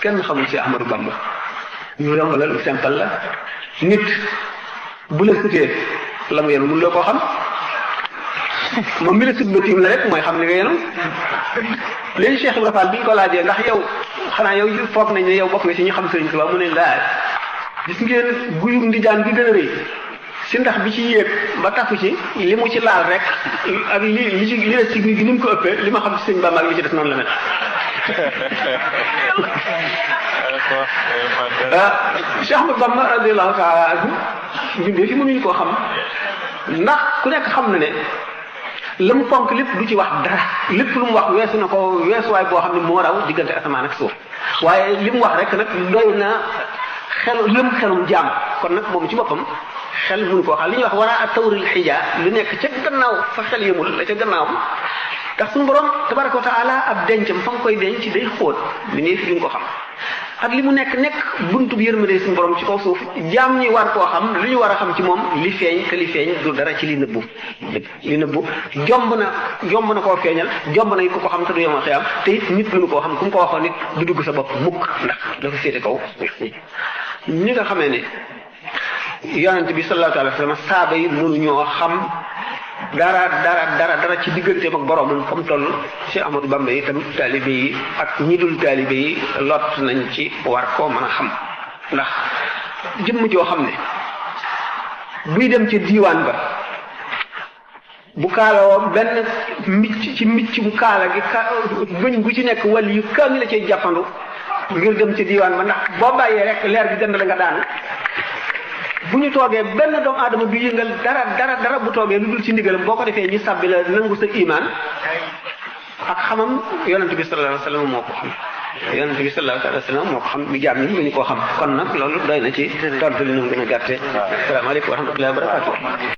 kenn xamul si Ahmadou Bamba ñu yomb la lu simple la nit bu la sutee la mu yenu mun loo koo xam moom mi la sut ba tiim la rek mooy xam li nga yenu léegi Cheikh Ibrahima Fall bi ñu ko laajee ndax yow xanaa yow foog nañ ne yow bokk nga si ñu xam Sëriñ Tuubaa mu ne laa gis ngeen guyu ndijaan bi gën a rëy si ndax bi ci yéeg ba tafu ci li mu ci laal rek ak li ci li la signi gi ni mu ko ëppee li ma xam ci sëñ Bamba ak li ci def noonu la mel Cheikh Ahmadou Bamba radiyallahu taala anhu bindee fi mënuñu koo xam ndax ku nekk xam na ne la mu fonk lépp du ci wax dara lépp lu mu wax weesu na ko weesuwaay boo xam ne moo raw diggante asamaan ak suuf waaye li mu wax rek nag doy na xelum jaam kon nag moom ci boppam xel mënu koo xam li ñuy wax war a tawril xija lu nekk ca gannaaw fa xel yëmul la ca gannaaw ndax suñu borom tabaraka wa taala ab dencam fa nga koy denc day xóot li ngay fi duñ ko xam ak li mu nekk buntu bi yërmande suñu borom ci kaw suuf jaam ñi war koo xam li ñu war a xam ci moom li feeñ te li feeñ du dara ci li nëbbu jomb na koo feeñal jomb na it ku ko xam te du yemal xiyam te it nit mënu koo xam ku mu ko waxoon nit du dugg sa bopp mukk ndax dafa féete kaw ñi nga xamee ne yonent bi sallallahu alayhi wa sallam saaba yi mënuñoo xam dara ci digganteem ak boromam fa mu toll Cheikh Ahmadou Bamba itam taalibe yi ak ñi dul taalibe yi lot nañ ci war koo mën a xam ndax jëmm joo xam ne buy dem ci diiwaan ba bu kaalawoo benn mbicc mu kaala gi bëñ bu ci nekk wàll yu kaami la cay jàppandu ngir dem ci diiwaan ba ndax boo bàyyee rek leer gi gën la nga daanu bu ñu toogee benn doomu aadama du yëngal dara bu toogee lu dul ci ndigalam boo ko defee ñu sàbbi la nangu sa imaan ak xamam yonent bi sallallahu alayhi wa sallam moo ko xam yonent bi sallallahu alayhi wa sallam moo ko xam mi jaam ñi ñu koo xam kon nag loolu doy na ci tontu li ñu gën a gàtte asalaamaaleykum wa rahmatullahi wa barakatuh